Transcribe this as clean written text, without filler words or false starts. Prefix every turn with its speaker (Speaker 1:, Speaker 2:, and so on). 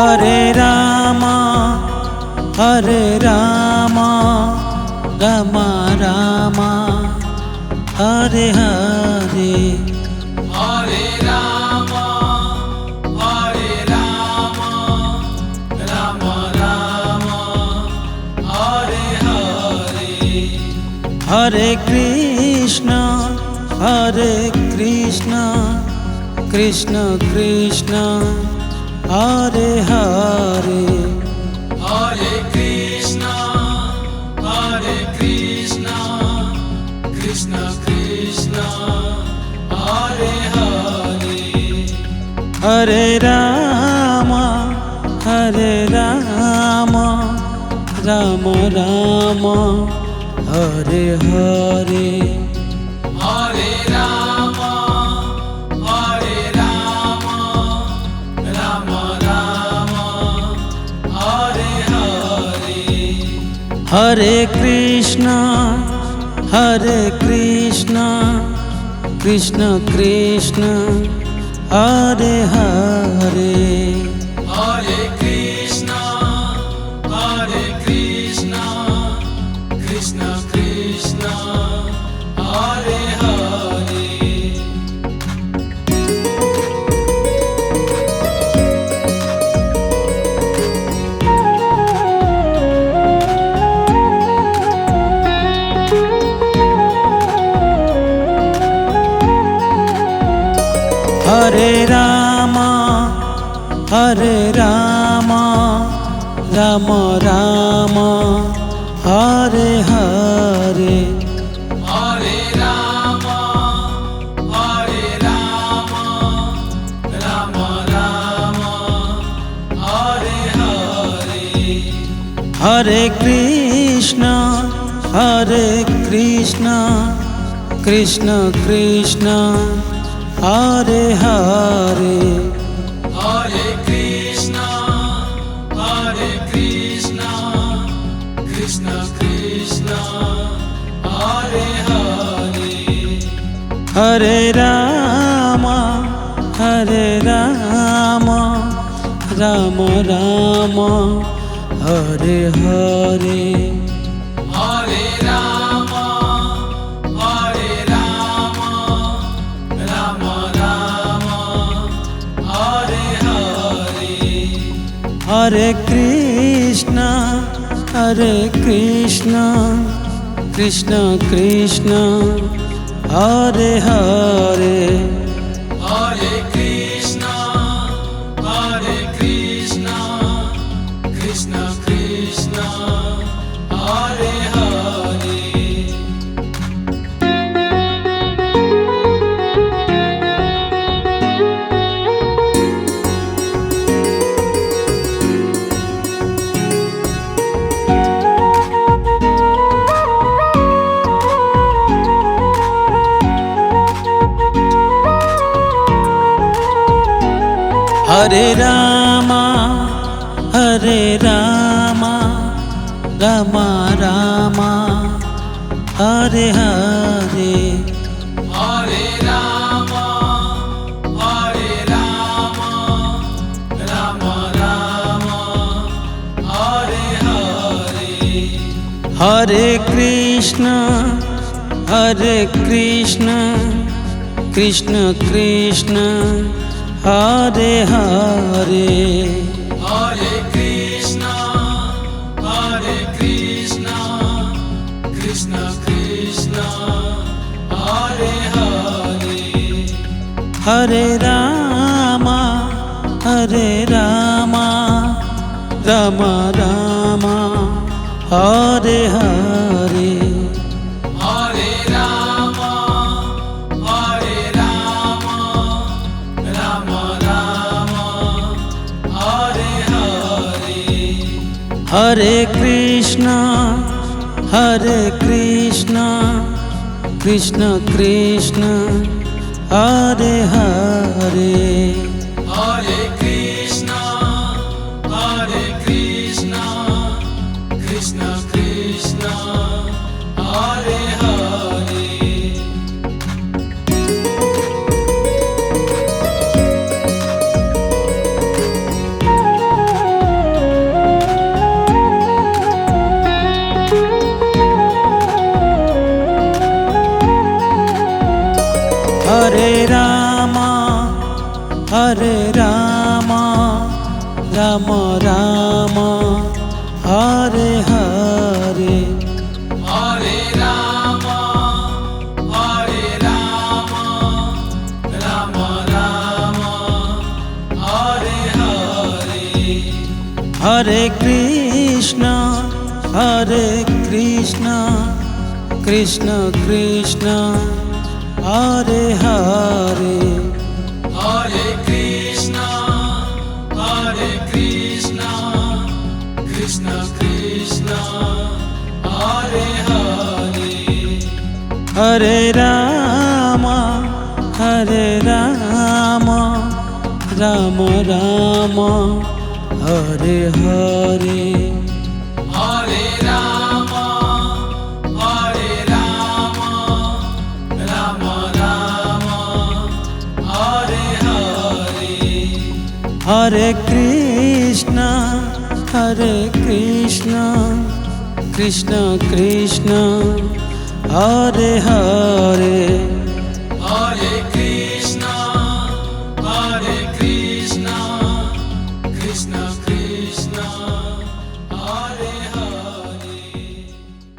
Speaker 1: Hare Rama, Hare Rama, Rama Rama, Hare Hare,
Speaker 2: Hare Rama, Hare Rama, Rama Rama, Hare Hare.
Speaker 1: Hare Krishna, Krishna Krishna, Hare Hare,
Speaker 2: Hare Krishna, Krishna Krishna, Hare Hare.
Speaker 1: Hare Rama, Rama Rama, Hare Hare,
Speaker 2: Hare Rama, Rama Rama, Hare Hare.
Speaker 1: Hare Krishna, Krishna Krishna, Hare Hare,
Speaker 2: Hare Krishna, Krishna Krishna, Hare Hare.
Speaker 1: Hare Rama, Rama Rama, Hare Hare,
Speaker 2: Hare Rama, Rama Rama, Hare Hare.
Speaker 1: Hare Krishna, Krishna Krishna, Hare Hare,
Speaker 2: Hare Krishna, Krishna Krishna, Hare Hare.
Speaker 1: Hare Rama, Rama Rama, Hare Hare,
Speaker 2: Hare Rama, Rama Rama, Hare Hare.
Speaker 1: Hare Krishna, Krishna Krishna, Hare Hare,
Speaker 2: Hare Krishna, Krishna Krishna, Hare Hare.
Speaker 1: Hare Rama, Rama Rama, Hare Hare,
Speaker 2: Hare Rama, Rama Rama, Hare Hare.
Speaker 1: Hare Krishna, Krishna Krishna, Hare Hare,
Speaker 2: Hare Krishna, Krishna Krishna, Hare Hare.
Speaker 1: Hare Rama, Rama Rama, Hare Hare,
Speaker 2: Hare Rama, Rama Rama, Hare Hare.
Speaker 1: Hare Krishna, Krishna Krishna, Hare Hare,
Speaker 2: Hare Krishna, Krishna Krishna, Hare Hare.
Speaker 1: Hare Rama, Hare Rama, Rama Rama, Hare Hare.
Speaker 2: Hare Rama, Hare Rama, Rama Rama, Hare Hare.
Speaker 1: Hare Krishna, Krishna Krishna, Hare Hare.
Speaker 2: Hare Krishna, Krishna Krishna, Hare Hare.
Speaker 1: Hare Rama, Rama Rama, Hare Hare.
Speaker 2: Hare Rama, Rama Rama, Hare Hare.
Speaker 1: Hare Krishna, Krishna Krishna, Hare Hare.